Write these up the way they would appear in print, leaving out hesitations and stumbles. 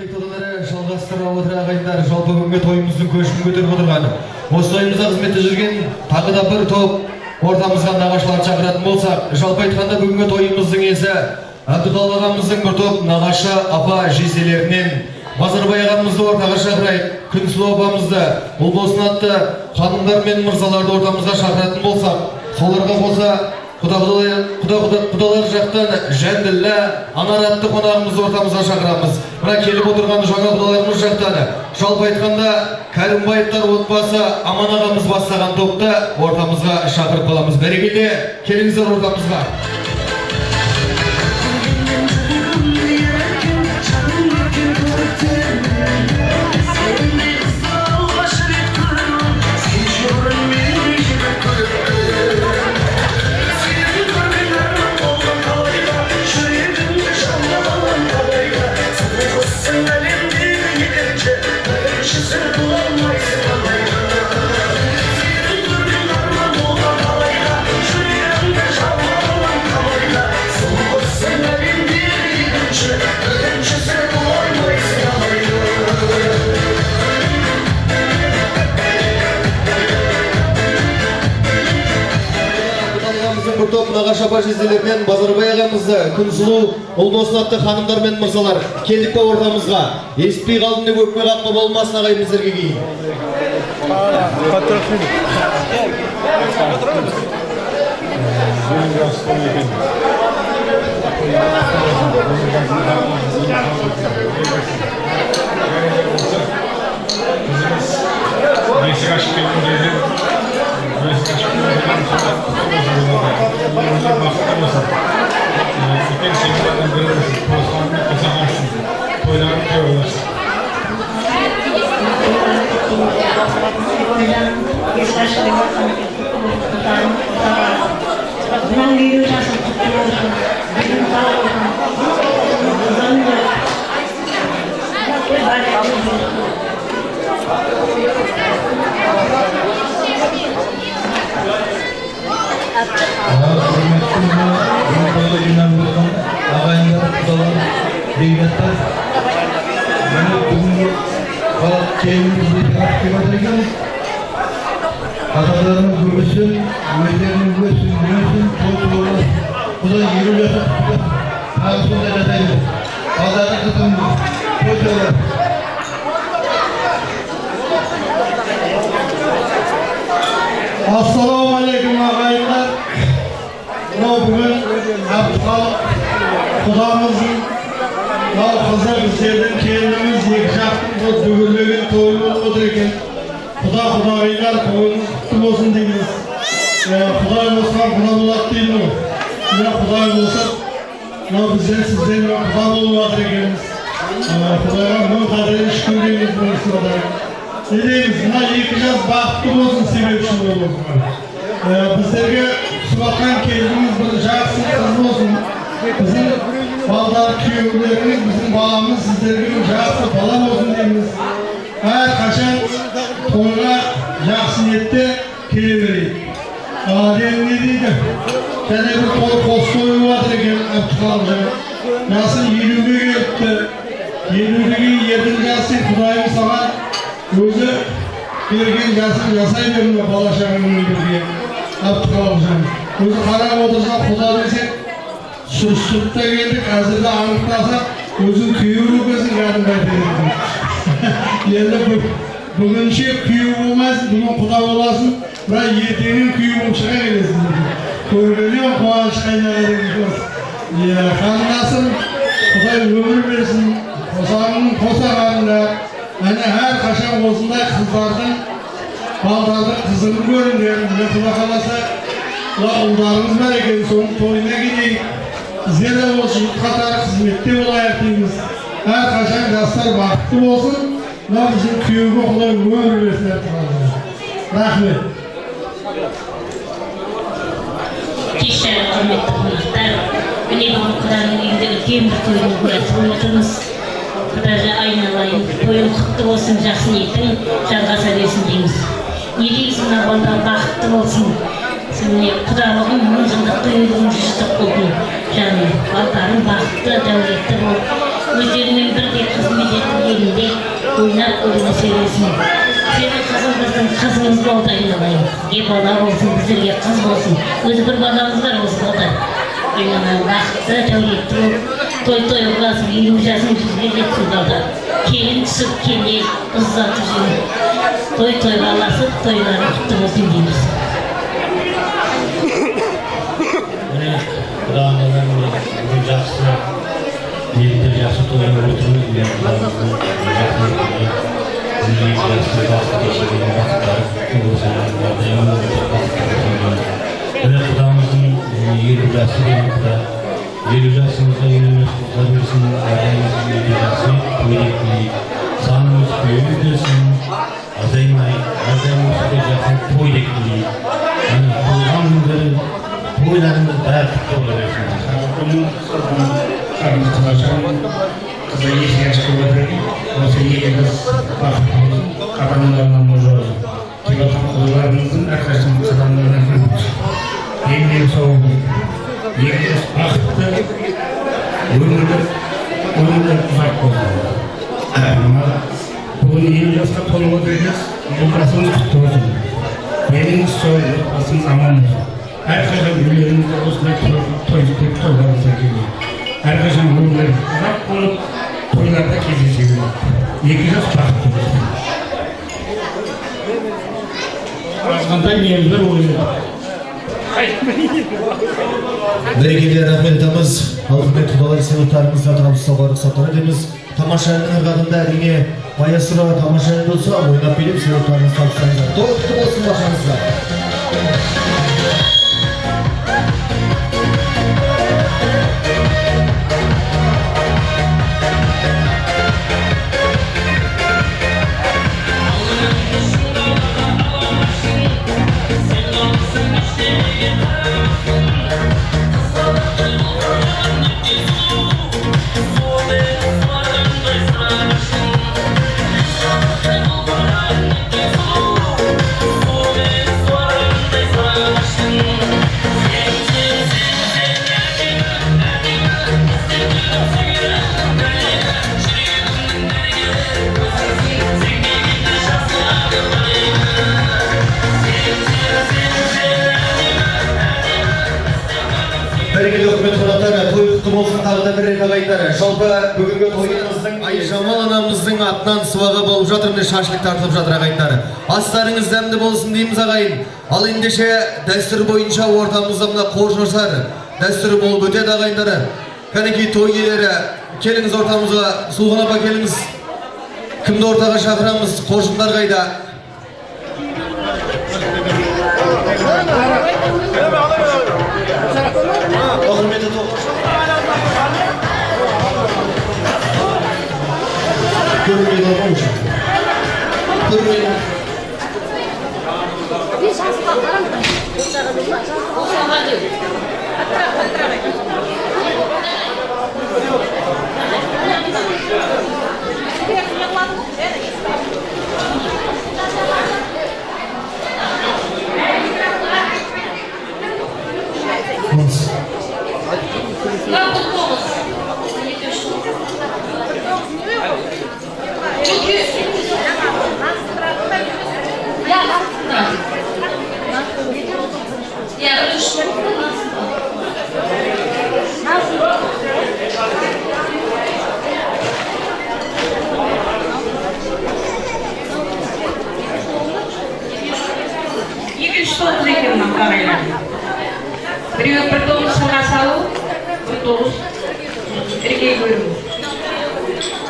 Қайталары жалғастыра отыра ағайындар, жалпы бүгінгі тойымыздың көшін көтеріп отырған. Осы тойымызда қызметте жүрген тағы да бір топ ортамызға нағашылар шақыратын болсақ, жалпы айтқанда бүгінгі тойымыздың иесі Әбдіқалып ағамыздың бір топ нағашы апа жезделерінен Базарбай ағамызды ортаға шақырайық. Күнсұлу апамызды, ұлбосын атты ханымдар мен мырзаларды ортамызға шақыратын болсақ, соларға қоса құдалар жақтан Жәнділлә, Анар атты қонағымызды ортамызға шақырамыз. Мына келіп отырған жаңа құдаларымыз жақтан жалпы айтқанда Кәрімбаевтар отбасы Аман ағамыз бастаған топты ортамызға шақырып қаламыз. Бәрекелді, келіңіздер ортамызға. Нағашы апа жезделерінен Базарбай ағамызды, Күнсұлу, ұлбосын атты ханымдар мен мырзалар келдік па ортамызға. Еспей қалдым деп өкпе қақпа болмасын ағайымыздерге кейін. Atalarının gülmüşsün, üyelerinin gülmüşsün, bu da yürü yaşa tutup, ağzında detaylı. Allah'ın kızım bu, kocalar. Assalamu alaikum ağaylar. Bugün Abdüqalip Kudamızın kızlar bizlerden kendimiz yekşaktın, düğürlerin toyunu odur eken. Құдағайлар тойыңыз құтты болсын дейміз. Құдай болсаң құда болады дейді ғой. Құдай болса, бізден сізден құда болып жатыр екенбіз. Құдайға мың қадірін шүкір дейміз болсын Құдай. Не дейміз, мына екі жас бақытты болсын себепші болсын. Біздерге сұратқан келдіңіз бір жақсы қыз болсын. Біздің балдар күйеулеріңіз, біздің баламыз сіздерге жақсы бала болсын дейміз. Әрқашан тойға жақсы ниетте келе берейік. Енді не дейді? Және бір той қос тойы жатыр екен Әбдіқалып жаңа. Жасын 50-ге келіпті. 50-ге ердің жасы Құдайым саған өзі берген жасын жасай берме бала шағаңмен бірге Әбдіқалып жаңа. Өзі қарап отырса Құда десек сүрістіріп та келдік, әзірді анықтасақ өзің күйеуі көзін кәдімгі айтып енді бүгінше күйеу болмайсың, бүгін құда боласың, бірақ ертеңін күйеуің шыға келесің. Көргеннен қуаныш қайнаған екен. Қандасым, Құдай өмір берсін, қосағының қосағанында, әне әрқашан осындай қыздардың, балдардың қызығын көріңдер. Құда қаласа, ұлдарыңыз бар екен, соның тойына кетейік. Біздер де осы қатар қызметте болайық дейміз. Әрқашан жастар бақытты болсын. Bizim köyüme Құдай өмір берсін әбдіқалып. Рахмет. Кешегі құрметті қонақтар, міне бүгін Құданың үйінде үлкен бір тойдың куәсі болып отырмыз. Құдай айналайын, тойың құтты болсын, жақсы ниетің жалғаса берсін дейміз. Не дейміз, мына балдар бақытты болсын. Міне Құдалығың 10 жылдық тойың 10 жылдық болдың. Жаным, балдарың бақытты, дәулетті болып, өздерімен бірге қызмет етіп ойнап көру сересін. Сені қызыңыздың қызыңыз болды айналайын. Бала болсын, біздерге қыз болсын. Өзі бір баламыз бар осы болды. Айналайын бақытты, тәулетті болып, той ұласып, 50 жасын жүзге жетсін болды. Кейін түсіп, келе, ұзатып жүріп, той қаласып, тойлары құтты болсын дейміз. Міне, құдағандар бүгін жақсы, елдер жақсы тойын отырмыз, мен құдағандар жақсы өтімді. Бүгін жақсы бақыт кешегені бақыттары күтті болсын, бағдайымын өтіп бақыттары болсын. Міне, құдағымыздың 50 жасы деген құда, 50 жасымызда 50 қыздар берсін, бағдайымыз 50 жасы, көйлектей, санымыз көйіп берсін, азаймай, азаймызға жақын тойдек дейік. Тойған күндері тойларымыз бәрі күтті бола берсін. Бұның қарымыз қалашығын қызы есіне шығып отырған, осы екі қыз бақытты болсын, қадамдарынан мұжы болсын. Келетін қолдарымыздың әрқайсының қадамдарынан көріп емден сау болсын. Екі қыз бақытты, өмірлік ұзақ болсын. Бүгін 50 жасқа толып отырмыз, отбасымыз құтты болсын. Еліңіз сау, отбасымыз аман болсын. Әрқашан үйлеріңізде осындай тойларыңызға келейік. Әрқашан өмірлеріңіз ұзақ болып, тойларда кездесе берейік. Екі жас бақытты болсын. Азғантай неміз бір ойы бар. Бірегейлер рахмет етеміз. Алқымет құдалар сыйлықтарыңызға табысқа барық сатар едеміз. Тамаша әннің арқасында әрине баясыра тамаша ән болса, ойнап беріп сыйлықтарыңыз табыстаңыздар. Той құтты болсын баршаңызға. Берекелі үкімет қонақтары, той құтты болсын тағы да бір рет ағайындары. Жалпы бүгінгі тойымыздың Айжамал анамыздың атынан сыбаға болып жатыр, міне шашлық тартылып жатыр ағайындары. Астарыңыз дәмді болсын дейміз ағайын. Ал ендеше дәстүр бойынша ортамызда мына қоржыншар дәстүрі болып өтеді ағайындары. Кәнекей той иелері, келіңіз ортамызға, Сұлған апа келіңіз. Кімді ортаға шақырамыз, қоржындар қайда? Құрметті тоғыз. Көрмейді алған үшін. Көрмейді. Біреуі бір тоғыз сынға салу, бір тоғыз еркек көру.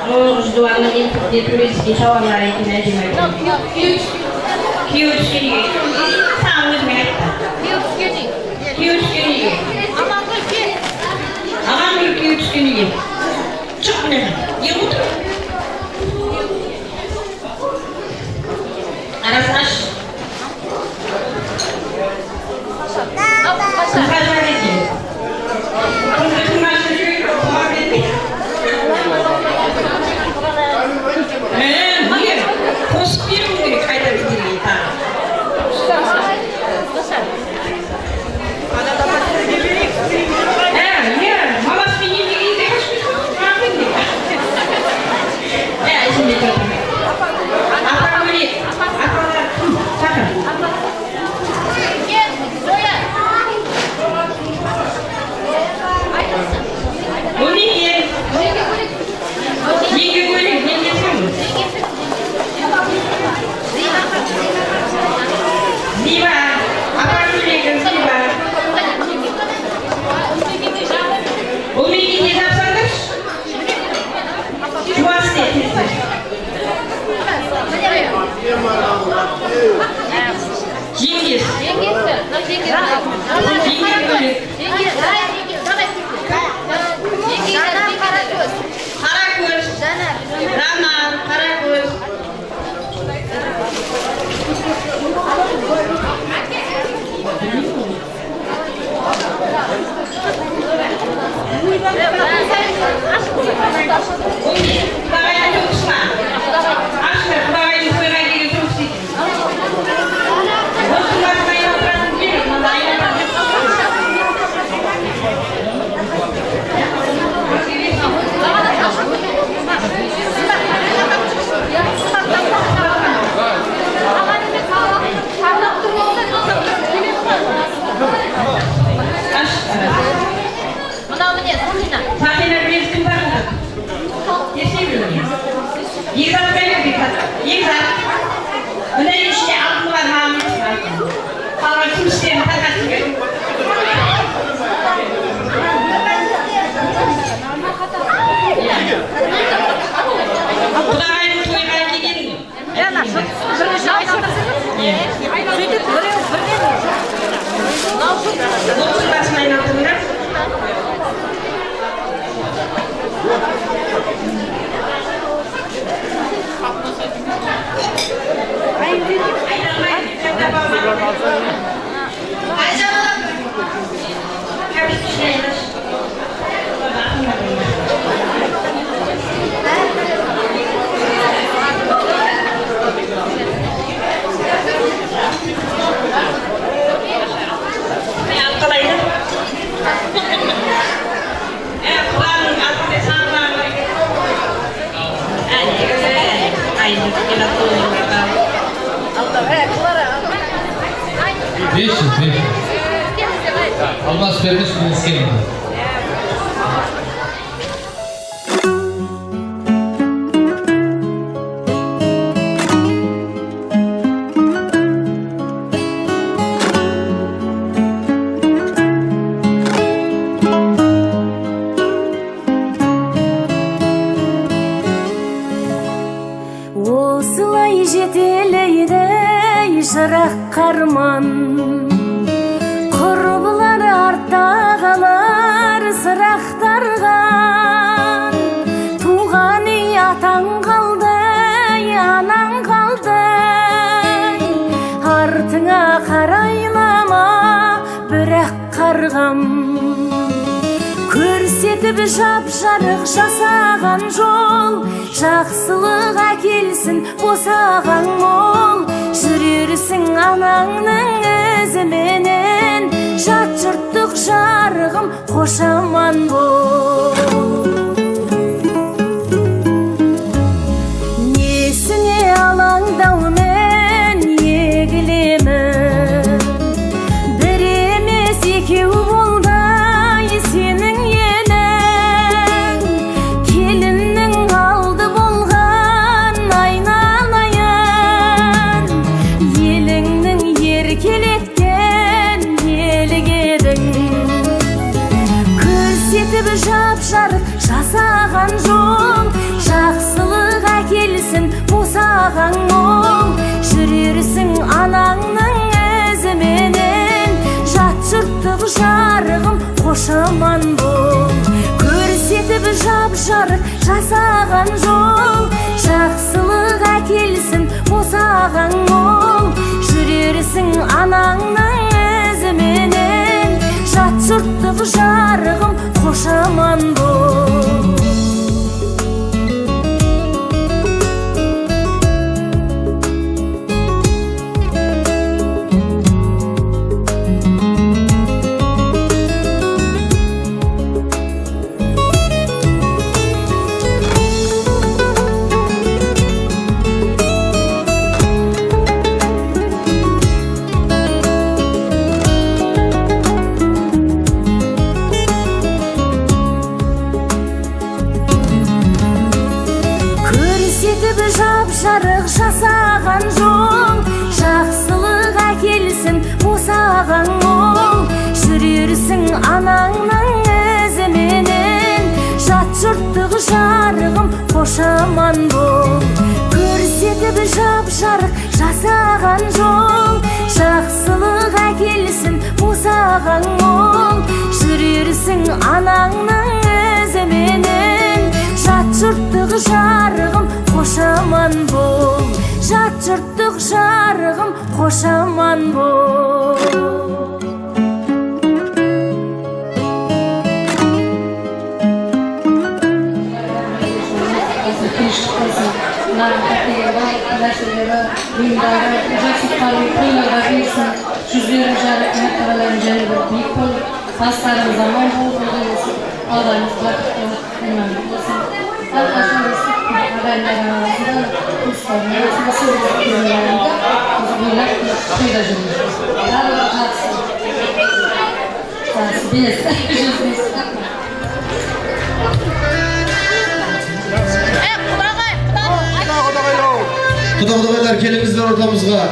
Оғыз дуаны не төлеске шауанлар екен әдем айтты. Күйеу түскенеге. Саған өзіме айтты. Күйеу түскенеге. Ағамгүл күйеу түскенеге. Шық міне, не құтыр? Арасын аш. Қыздар бар екен. Қыздар машын жүріп, құмар етпейді. Неге? Қосып беру керек қайта бедерге тағы. Маласпен емдеге ете қашпайды. Әзімде тұрдым. Cengiz. Karako'z. Raman, Karako'z. Bagayda çok ısma. Aşkı, bagayda koygan kere çok isteydim. Olsun başmayın oturasın değil, aynen Fatih'ler bir kim var mı? Kesin Yıkat benim bir kadar. Yıkat. Öyle işte altı var Hamit var. Kalma kim isteyen takası gör. Bu da aynı toylar gelin mi? Yana şu kırmızı Sütü kırıyor. Olsun basmayın altında. Beş yüz. Almaz vermiş mi iskemin? Осылай жетелейді жырақ қарман, құрбылар артта қалар сырақтарған. Туған үй атаң қалды, анаң қалды, артыңа қарайлама бірақ қарғам. Көрсетіп жап-жарық жасаған жол, жақсылық әкелсін босаған мол. Жүрерсің анаңның ізіменен, жат жұрттық жарығым қошаман бол. Несіне алаңдаумен егілемін, бір емес екеу болдай сенің едің. Келіннің алды болған айналайын, еліңнің еркелеткен елік едің. Көрсетіп жап-жарық жасаған жол, жақсылық әкелсін босаған мол. Жүрерсің анаңның ізіменен, жат жұрттық жарығым қошаман бол. Көрсетіп жап-жарық жасаған жол, жақсылық әкелсін босаған мол. Жүрерсің анаңның ізіменен, жат жұрттық жарығым қошаман бол. Көрсетіп жап-жарық жасаған жол, жақсылық әкелсін босаған мол. Жүрерсің анаңның ізіменен, жат жұрттық жарығым қошаман бол. көрсетіп жап-жарық жасаған жол, жақсылық әкелсін босаған ол. Жүрерсің анаңның өзіменен, жат жұрттық жарығым қошаман бол. Жат жұрттық жарығым қошаман бол. Жүздері жарық мәртебелерін және бір биік болып, бастарыңыз аман болып болсын, Аллаһымыз бақытты иман болсын. Әрқашан естіп ағайындардың арасында туыстардың арасында сөйлесіп жүргендерінде біз ойлап тойда жүрміз. Барлығы жақсы. Бес, жүз бес. Құда-құдағайлар келіңіздер ортамызға.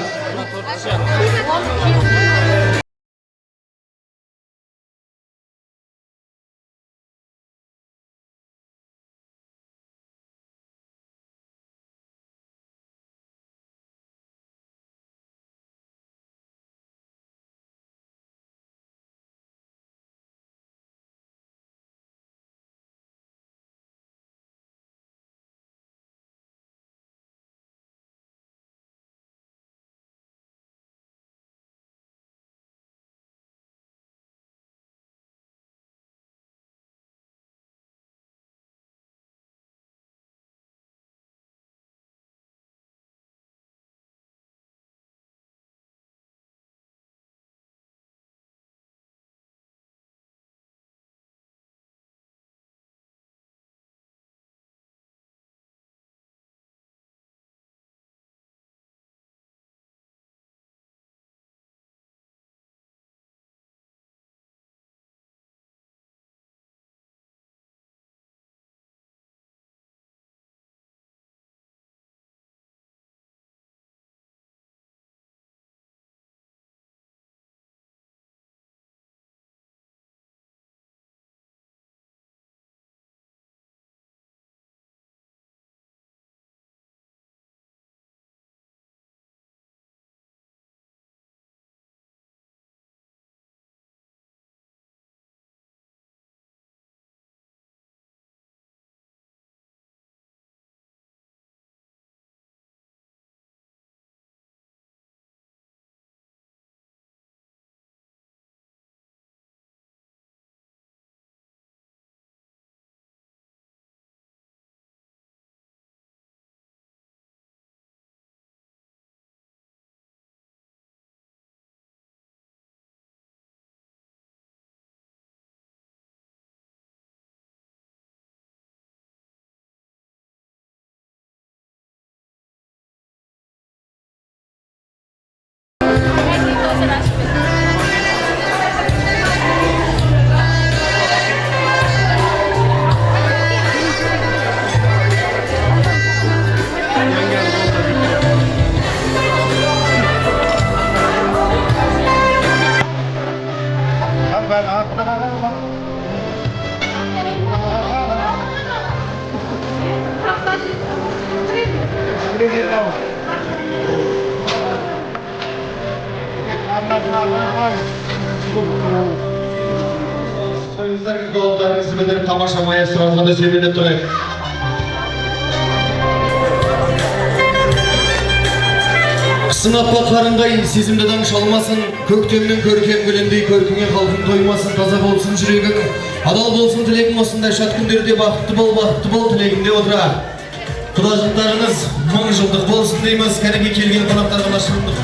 Soyunuzlarga gollarınızı bildirip tamaşamaya sıranızda sevinip durayım. Sınappa karıngay сезімді шалмасын, көктемнің көркем гүліндей көркіңе халқың тоймасын, таза болсын жүрегің, адал болсын тілегің, осындай шат күндерде бақытты бол тілегіңде отыра. Құдажықтарыңыз мың жылдық болсын дейміз, кәніге келген қонақтарға нашырымдық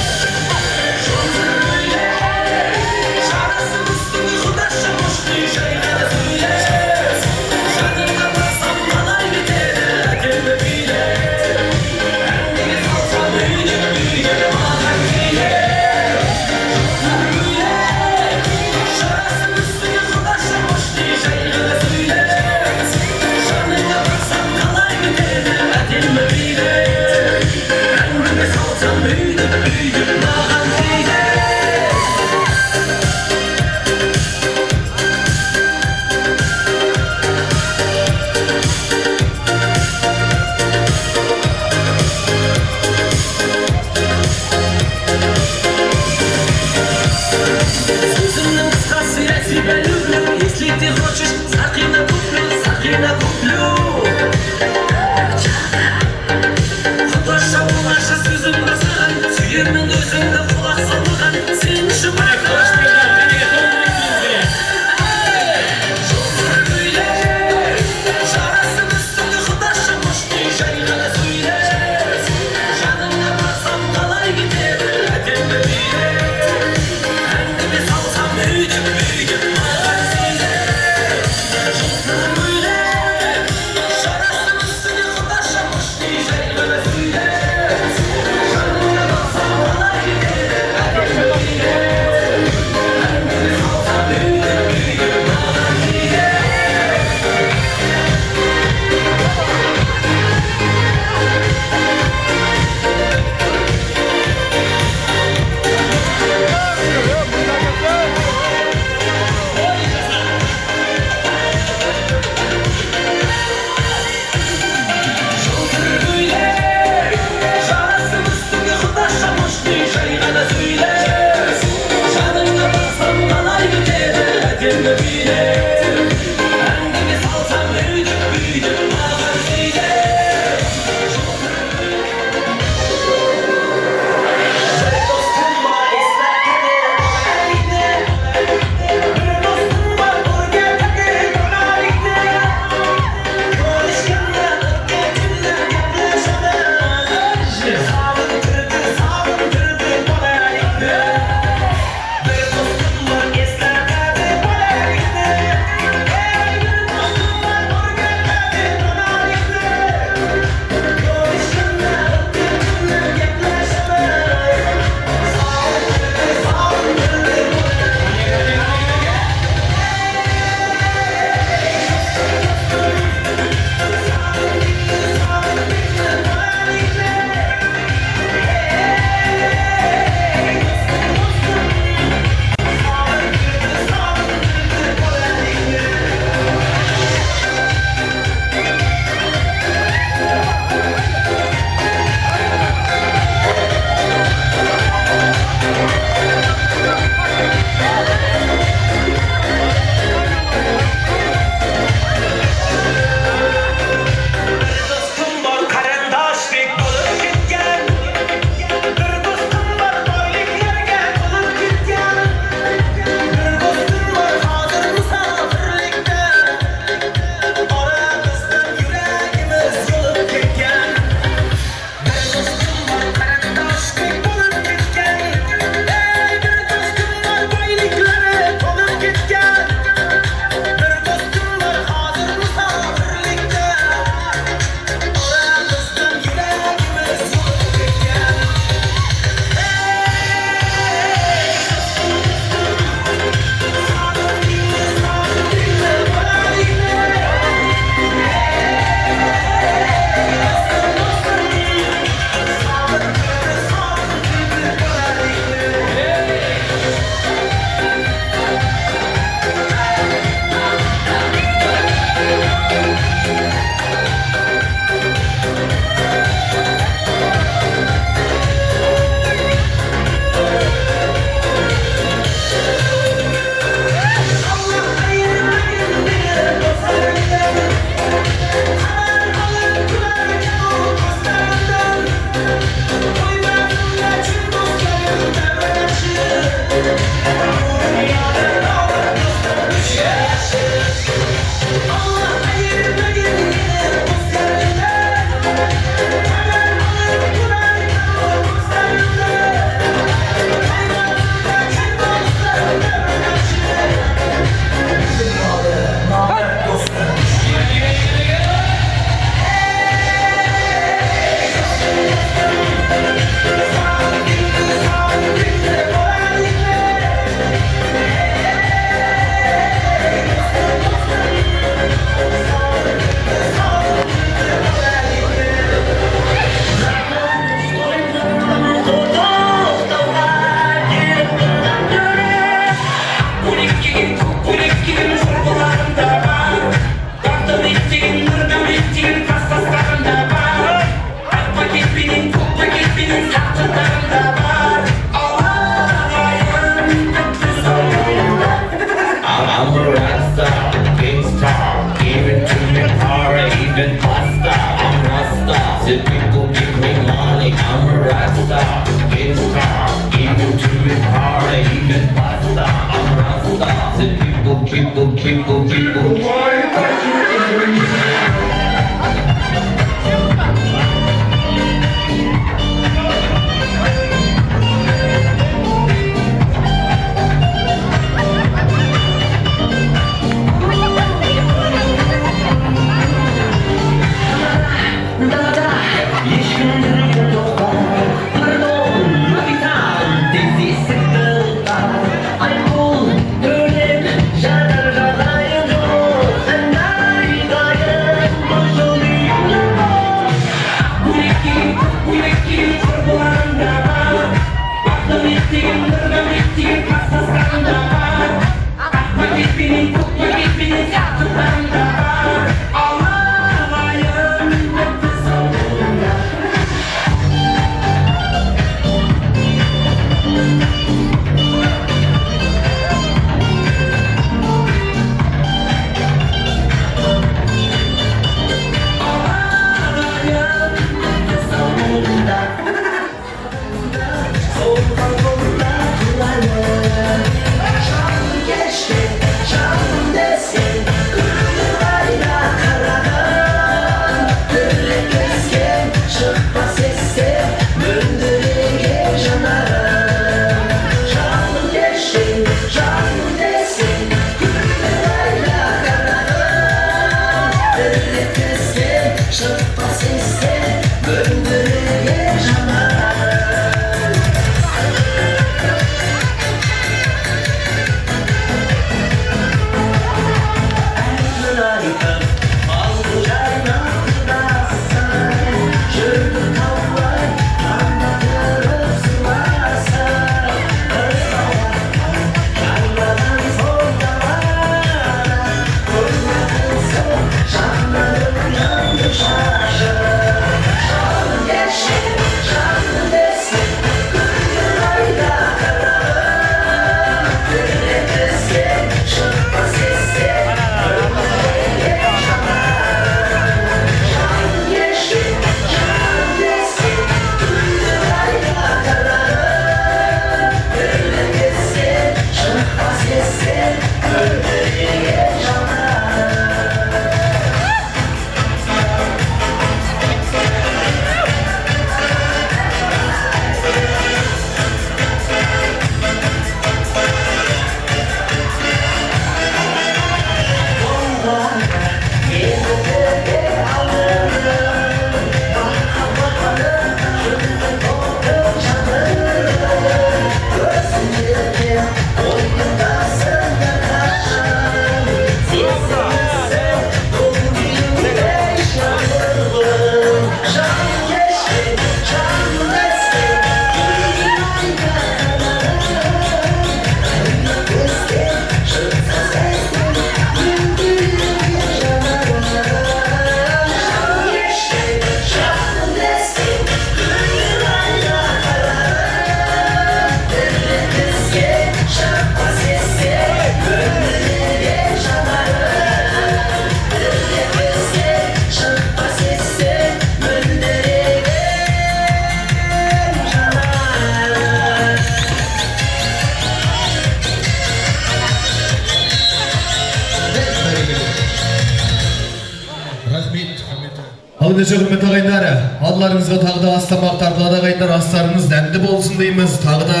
Ендеше құрметті ағайындар, алдыларыңызға тағы да астамақ тартылады ағайындар, астарыңыз дәмді болсын дейміз. Тағы да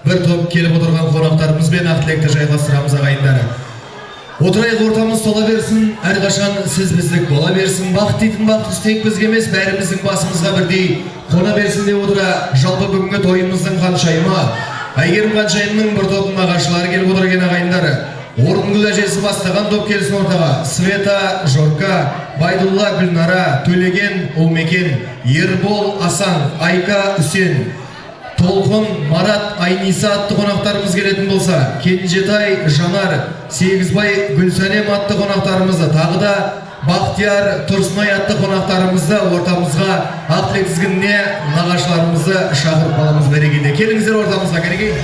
бір топ келіп отырған қонақтарымызбен ақ тілекті жайғастырамыз ағайындар. Отырайық, ортамыз тола берсін, әрқашан сіз біздік бола берсін. Бақыт дейтін бақыт тек бізге емес, бәріміздің басымызға бірдей қона берсін деп отыра. Жалпы бүгінгі тойымыздың қаншайымы, Әйгерім қаншайымның бір топ нағашылары келіп отыр екен ағайындар. Орынгүл әжесі бастаған топ келсін ортаға. Света, Жорка, Байдулла, Гүлнара, Төлеген, Олмекен, Ербол, Асан, Айка, Үсен, Толқын, Марат, Айниса атты қонақтарымыз келетін болса, Кенжетай, Жанар, Сегізбай, Гүлсәлем атты қонақтарымызды, тағы да Бақтияр, Тұрсынай атты қонақтарымызды ортамызға ақ тілек тізгініне нағашыларымызды шақырып қаламыз бәрекелді. Келіңіздер ортамызға, керекей.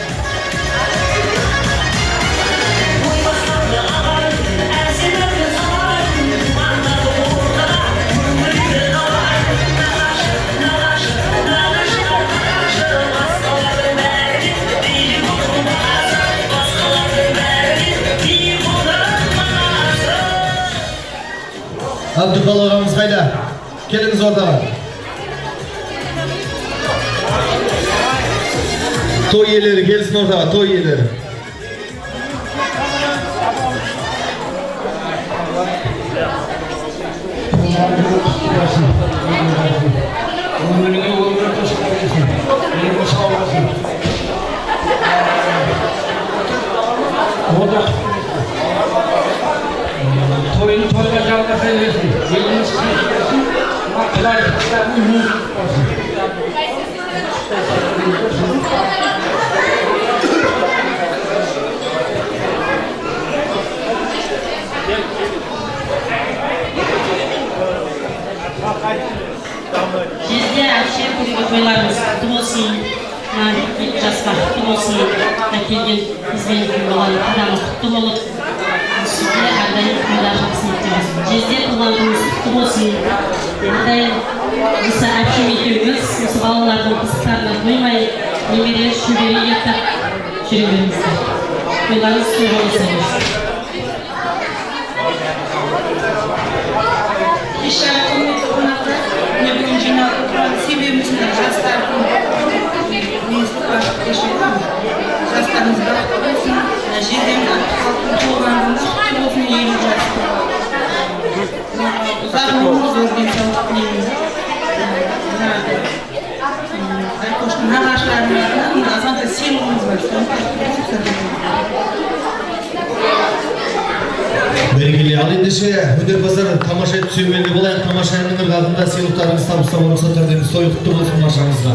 Абдықал ағамыз қайда? Келіңіз ортаға. Той иелері келсін ортаға, той иелері. Toyunu toyda жалғаса берсін, еліміз күшейсін, құдайлықтардың музык болсын. Жерде әпше бүгінгі тойларымыз құтты болсын, жасқа құтты болсын, әкелген бізбен баланың қадамы құтты болып, Sizlere ardayın kuyulaşmasını yapıyoruz. Cezde kullandığımız kutu olsun. Ardayın kısa akşam ediyoruz. Kısa bağlılardan kısıklarına duymayın. Nemeleri şuberi yatak şureberimizde. Kuyularınız sonra olsanız. İşler kıymetli konaklar. Ne bugün cenab-ı oturan sebebimizin jastlar mezun başlık yaşayalım. Jastlarımız bakıp olsun. Жерден халықтың туылғанында құтты болсын елі жастар. Ұзақ Belgili al ендеше өнерпаздар тамаша етіп сүймелі болайық. Тамаша әннің алдында сыйлықтарыңыз табыстауға рұқсат етеміз. Той құтты болсын баршаңызға.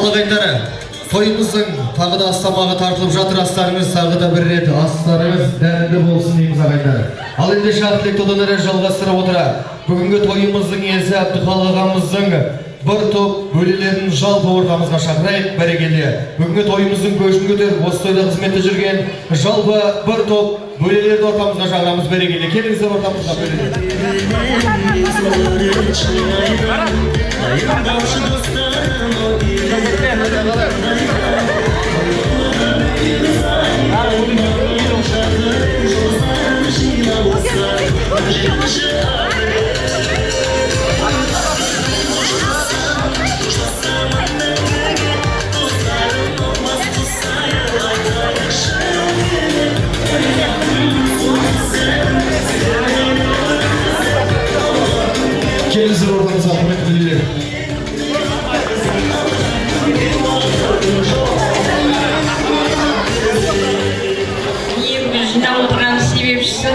Ал ағайындары, тойымыздың тағы да астамағы тартылып жатыр. Астарыңыз тағы да бір рет астарыңыз дәмді болсын дейміз ағайындары. Ал енді шартылықты одан әрі жалғастырып отыра. Бүгінгі тойымыздың иесі Әбдіхалық ағамыздың бір топ бөлелерін жалпы ортамызға шақырайық. Бәрекелді. Бүгінгі тойымыздың көшін көтеріп, осы тойда қызметте жүрген жалпы бір топ бөлелерді ортамызға шақырамыз. Бәрекелді. Келіңіздер ортамызға Келіңіздер ортамызға, құрметті бөлелер. Жинап отырған себепшісі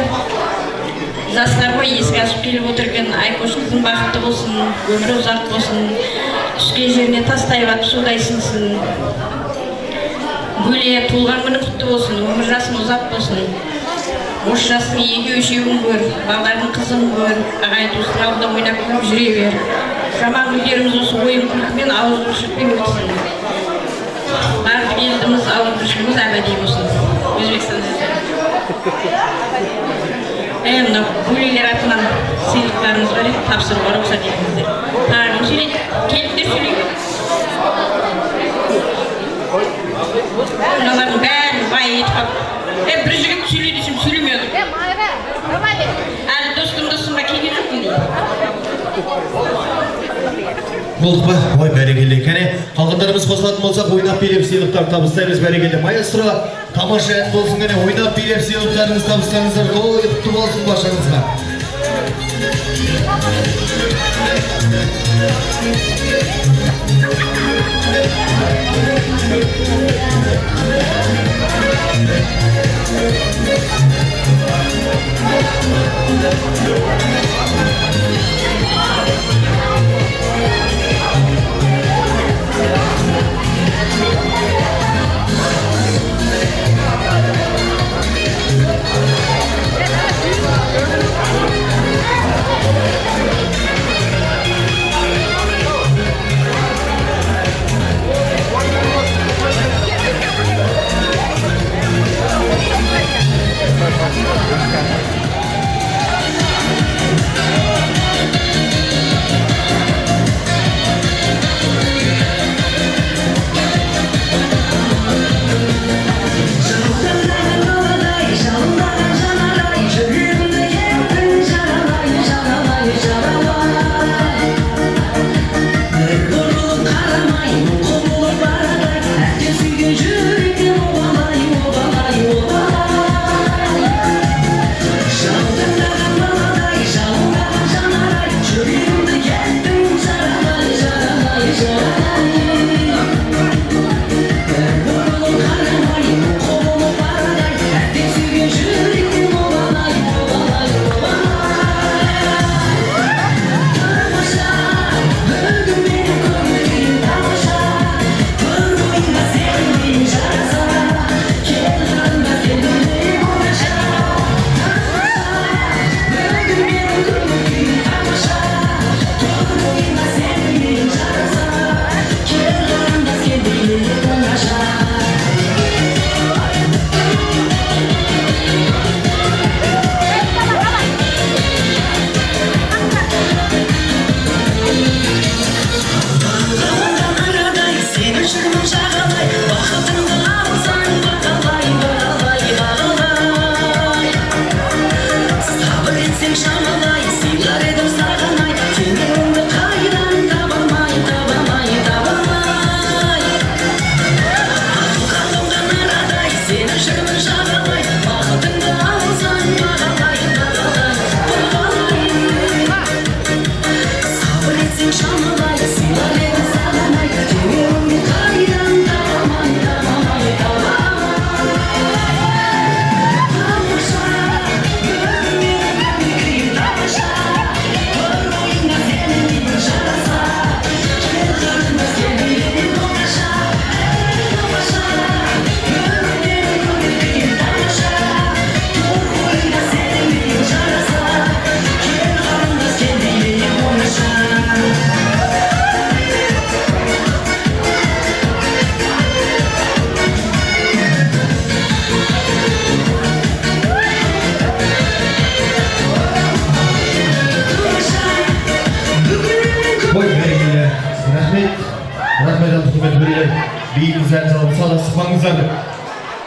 жастарға еске ашып келіп отырған Айкош қызың бақытты болсын, өмірі ұзақ болсын, түскен жеріне тастай батып судай сынсын. Бөле туылған күні құтты болсын, өмір жасың ұзақ болсын. Осы жастың екі үшеуін көр, балалардың қызын көр, ағайын туыстың алдында ойнап күліп жүре бер. Жаман күндеріміз осы ойын күлкімен ауызбіршілікпен өтсін. Барлық елдіміз ауызбіршілігіміз әбәди болсын. Өзбекстанда. Мына бөлелер атынан сыйлықтарыңыз бар еді, тапсыруға рұқсат етіңіздер. Тағын сөйлейді, келіңдер сөйлейді. Мыналардың бәрін бай етіп қалып. Бір жігіт сөйлейді десем сөйлемеді. Әлі достымға келген жоқпын дейді. Болдық па? Ой, бәрекелді. Кәне, қалғандарымыз қосылатын болсақ, ойнап билеп сыйлықтар табыстаймыз. Бәрекелді. Маэстро, тамаша ән болсын. Кәне, ойнап билеп сыйлықтарыңыз табыстаңыздар. Той құтты болсын баршаңызға.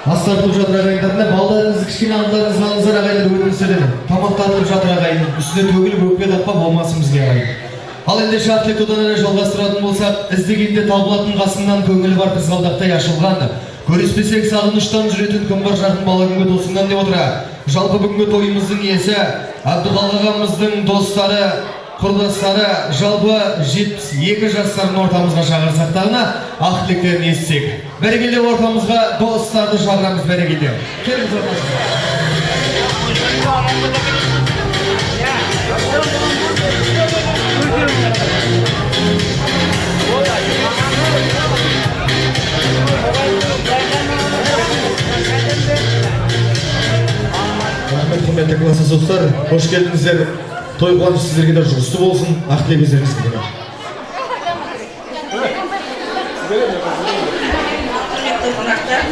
Астартып жатыр ағайындарына балдарыңыз кішкене алдарыңызға алыңыздар ағайындар өтініш етемін. Тамақтатып жатыр ағайын, үстіне төгіліп өкпе тапқа болмасын бізге ағайын. Ал енді шартлық одан әрі жалғастыратын болсақ, іздегенде табылатын қасыңнан көңілі бар қызғалдақтай ашылған. Көріспесек сағыныштан жүретін кім бар жақын бала күнге досыңнан деп отыра. Жалпы бүгінгі тойымыздың иесі Әбдіхалық ағамыздың достары, құрдастары, жалпы 72 жастарын ортамызға шақырсақтарына ақ тілектерін естісек. Бәрекелде ортамызға достарды шақырамыз, бәрекелде. Келіңіз ортамызға. Рахмет, құрметті класс достар, қош келдіңіздер. Той қуаныш сіздерге де жұғысты болсын, ақ тілек өздеріңізге. Құрметті қонақтар,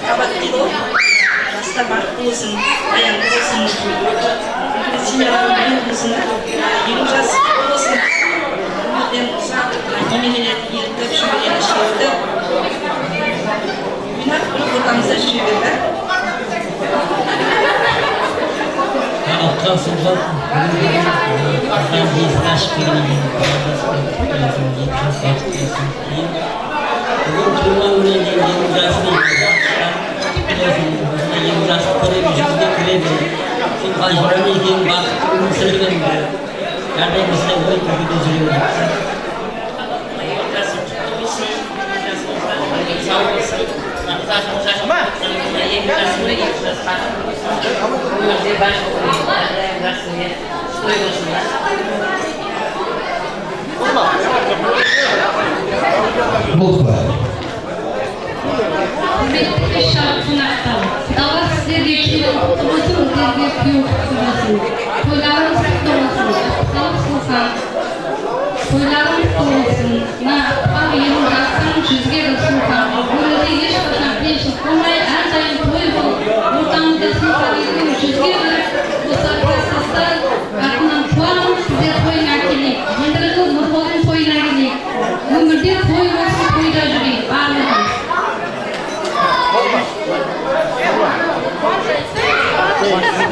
қабатты болып, баста бақытты болсын, аяқты болсын, семьяларың болсын, елу жас болсын, өмірден ұзақ, немелер елітіп, шөбелері шешті. Мен ақ ортамызда жүре берді. Болдық. Құрметті шарт қонақтар, Құдалар сіздерге келін құтты болсын, сіздерге күйеу құтты болсын. Тойларыңыз құтты болсын, Ақталық Сұлтан. Тойларыңыз құтты болсын. Мына ақтал елін жасын, жүзге де Сұлтан. Өмірде ешқашан қиыншылық болмай, әрдайым той болып, ортамызда сыйлықтар жүзге де осы кластастар артынан туамыз, сіздер тойына келейік. Ендігі жыл Нұрболдың тойына келейік. Өмірде той болсын, тойда жүрейік, барлығымыз.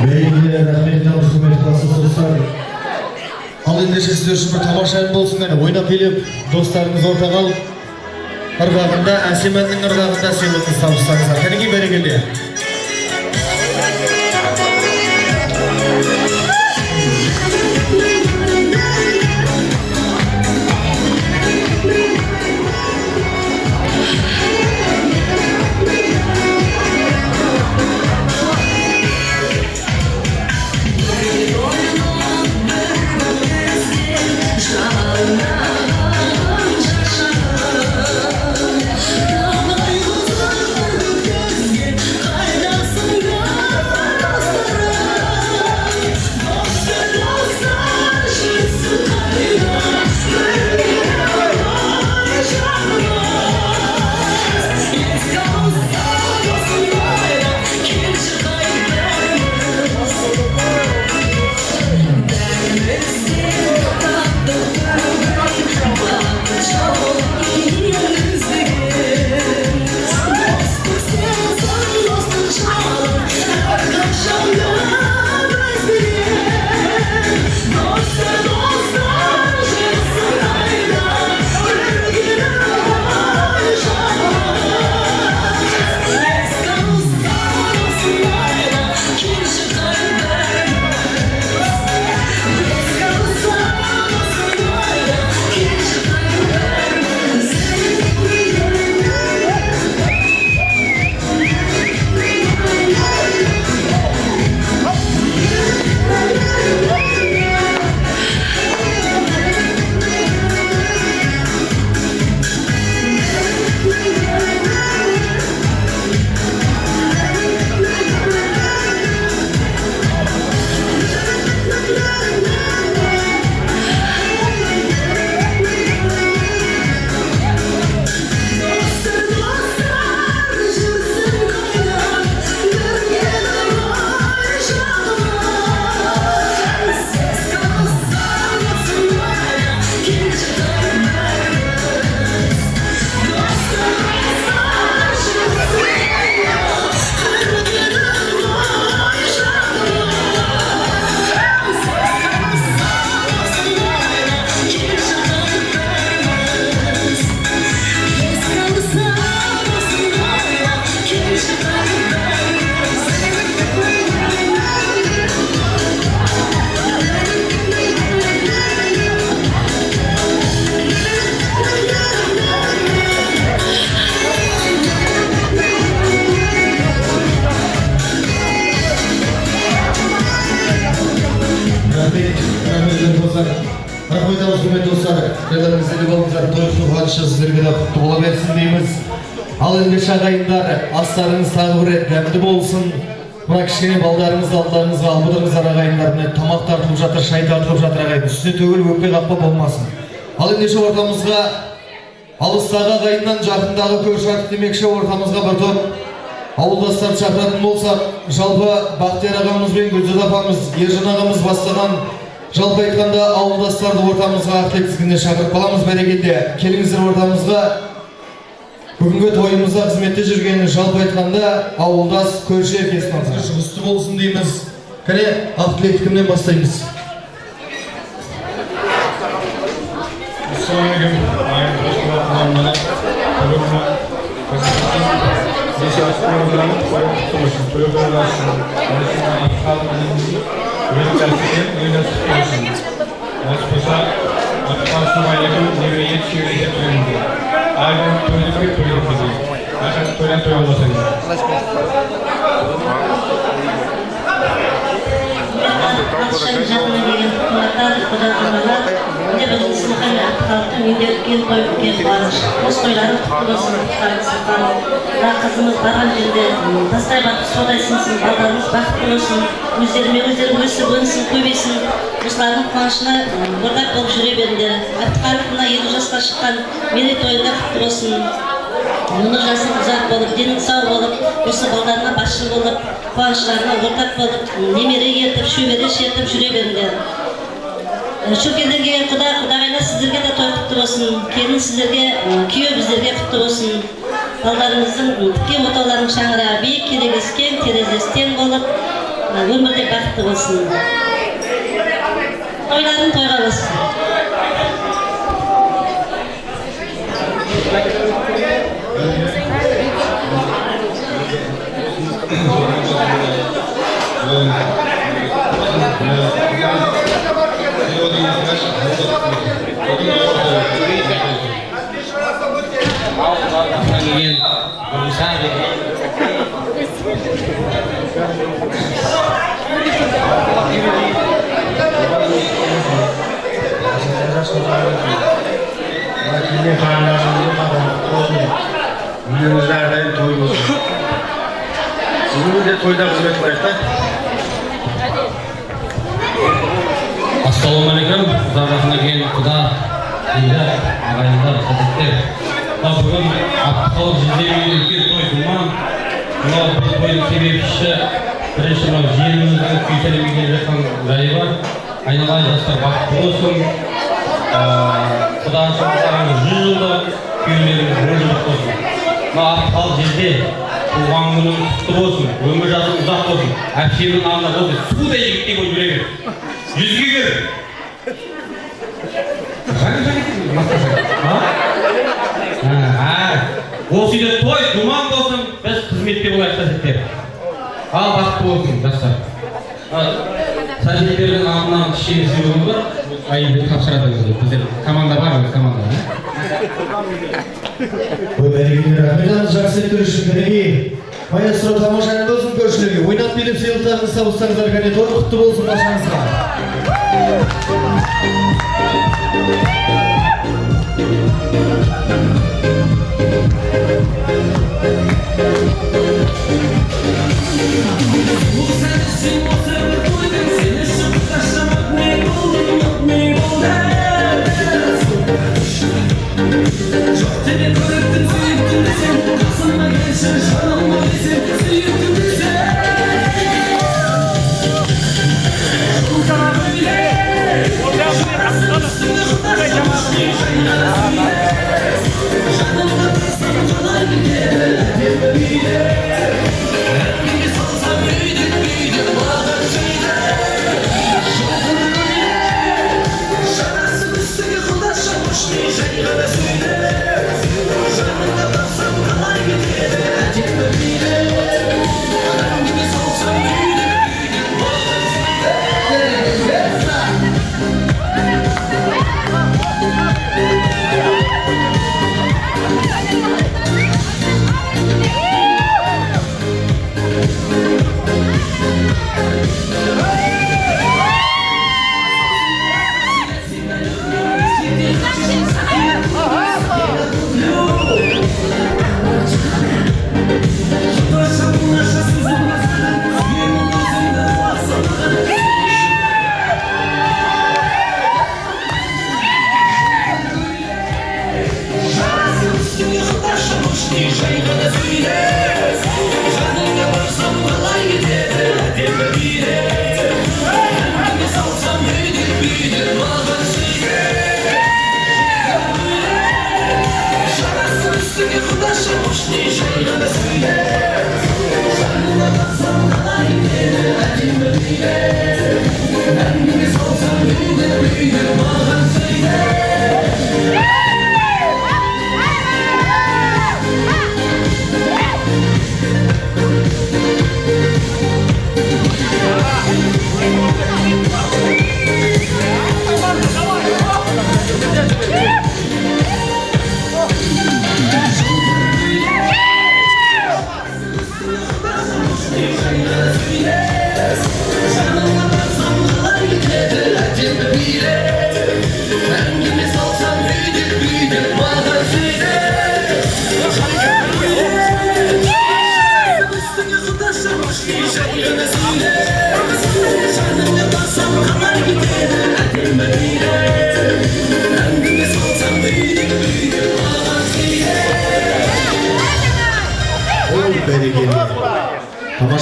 Бәрекелде, рахмет, намыс құрметті класс достар. Ал ендеше сіздер үшін бір тамаша ән болсын, ойнап келіп, достарыңыз ортаға алып, ырғағында, әсем әннің ырғағында сыйлығыңызды табыстаңыздар. Кәнекей, бәрекелде. Gözge Рахмет достар. Рахмет құрметті достар. Қайдарыңызды деп алыңыздар. Тойымыздың қуанышы сіздерге де құтты бола берсін дейміз. Ал енді ағайындар, астарыңыз тағы бір рет дәмді болсын. Мына кішкене балдарыңызды алдарыңызға албыдыңыздар ағайындар. Міне тамақ тартылып жатыр, шай тартылып жатыр ағайын. Үстіне төгіліп өкпе қақпа болмасын. Ал ендеше ортамызға алыстағы ағайыннан жақындағы көрші артық демекші ортамызға бір топ ауылдастар шақыратын болсақ, жалпы Бақтияр ағамыз бен Гүлзат апамыз, Ержан ағамыз бастаған жалпы айтқанда ауылдастарды ортамызға ақтілек тізгініне шақырып қаламыз. Бәрекелде келіңіздер ортамызға. Бүгінгі тойымызда қызметте жүрген жалпы айтқанда ауылдас көрші фестиваль жұғысты болсын дейміз. Кәне ақтілек кімнен бастаймыз? Akşam canına gelin kutlarlar, kudaklalar. Ne bizim sınıfın halkın yüderken koyup varmış. Os koyların kutlu olsun, kutlarısından. Daha kızımız baran günde tastay batıp soda sinsin, babalarımız bakıp olsun. Özleri ösü bönsün, köbesin. Rusların kuanışına ortak olup jüre berinder. Artık 7 жасқа шыққан мерейтойында kutlu olsun. Өмір жасың ұзақ болып, денің сау болып, осы балдарына басшы болып, қуаныштарына ортақ болып, немере ертіп, шөбере шертіп жүре беріңдер. Шөкелерге келген құдағайлар сіздерге де той құтты болсын, келін сіздерге, күйеу біздерге құтты болсын. Балдарыңыздың тіккен отауларының шаңырағы биік, керегескен, терезесі тең болып, өмірде бақытты болсын. Тойларын тойға болсын. Үйіміздерден той болсын. Сіздің де тойда қызмет қылайық та. Ассалаумағалейкум. Құдағасына келген құда, ағайындар, сәттер. Бүгін Абдықалық жүздермен үлкен той думан. Мынау бұл тойдың себепшісі бірінші мынау жеріміздің күйтерімен келе жатқан жайы бар. Айналайын жастар бақытты болсын. Құдағасы құдағаңыз 100 жылдық, күйеулеріңіз 10 жылдық болсын. Мынау Абдықалық жерде туған күнің құтты болсын, өмір жасың ұзақ болсын. Әпшемнің алдына болсын, судай жігіттей болып жүре бер. 100-ге кер. Осы үйде той, думан болсын, біз қызметте болайық сәттер. Ал бақытты болсын, жастар. Сәттердің алдынан кішкене сөйлеуі бар. Айында тапсырадыңыз. Біздер команда бар, команда. Бәрекелді рахмет, жақсы еттер үшін кәнеге. Маэстро тамашаның досын көршілерге ойнап беріп сыйлықтарыңыз табыстарыңыздар кәне той құтты болсын баршаңызға.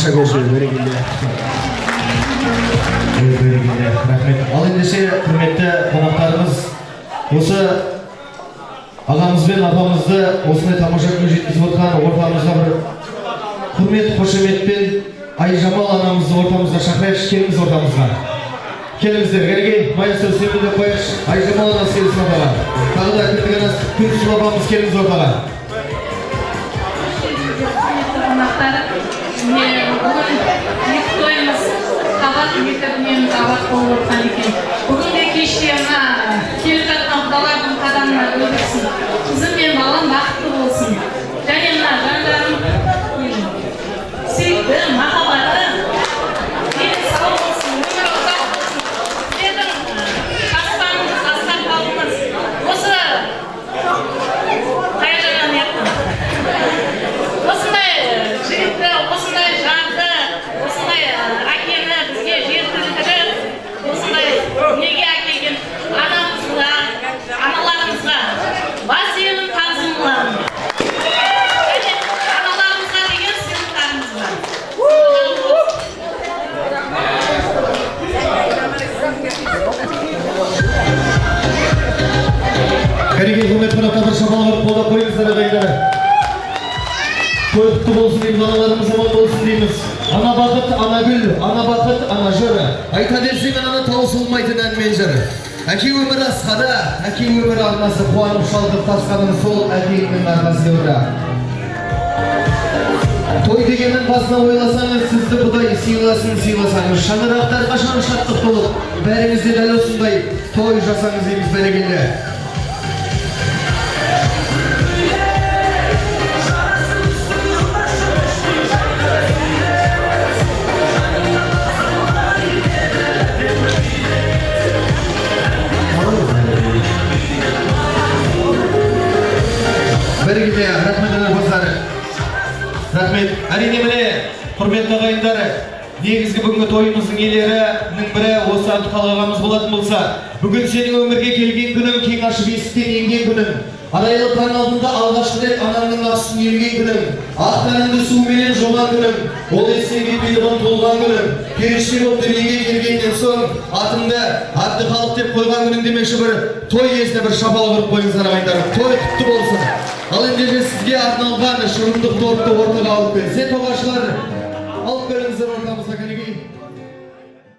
тамаша көрсөтүү берекелде. Берекелде. Рахмет. Ал ендеше құрметті қонақтарымыз осы ағамыз бен апамызды осындай тамаша күн жеткізіп отырған ортамызға бір құрмет қошеметпен Айжамал анамызды ортамызға шақырайықшы, келіңіз ортамызға. Келіңіздер, кәнекей, майыстыр сөймін деп қояқшы. Айжамал анасы келсін ортаға. Тағы да кірдік анасы Күрсіл апамыз келіңіз ортаға. Бүгінгі кеште келіп жатқан құдалардың қадамына өтсін. Қызым мен балам бақытты болсын. Және мына жандарым сүйікті, махаббаты дені сау болсын, өмір ұзақ болсын. Сіздердің жастарыңыз, жастар қалыңыз осы қайжаған еттім. Осындай жігітті, осындай жанды, осындай әкені бізге жеткізіп, осындай дүниеге әкелген анамызға, аналарымызға бас иемін, тағзым қыламын. Және аналарымызға деген сыйлықтарымыз бар. Кәнекей, құрметті қонақтар, шапал қырып қолдап қойыңыздар ағайындары. Той құтты болсын дейміз, аналарымыз аман болсын дейміз. Ана бақыт, ана гүл, ана бақыт, ана жыры. Айта берсең ананы таусылмайтын әнмен жыры. Әке өмір асқада, әке өмір арнасы қуанып шалқып тасқаның сол әкеңнің арнасы өмірі. Той дегеннің басына ойласаңыз, сізді Құдай сыйласын сыйласаңыз, шаңырақтар қашан шаттық толып, бәріңізде дәл осындай той жасаңыз дейміз бәрекелде. Бәрекелде, рахмет достары. Рахмет. Әрине міне, құрметті ағайындары, негізгі бүгінгі тойымыздың иелерінің бірі осы Абдықал ағамыз болатын болса, бүгін сенің өмірге келген күнің, кең ашып есіктен енген күнің, арайлы таң алдында алғашқы рет анаңның астын емген күнің, ақ тәніңді суменен жуған күнің, ол естен кетпейді толған күнің, періште болып дүниеге келгеннен соң атыңды Абдықалық деп қойған күнің демекші бір той иесіне бір шапал қырып қойыңыздар ағайындарым. Той құтты болсын. Ал ендеше сізге арналған шырындық тортты ортаға алып берсе, тоғашылар алып беріңіздер ортамызға кәнекей.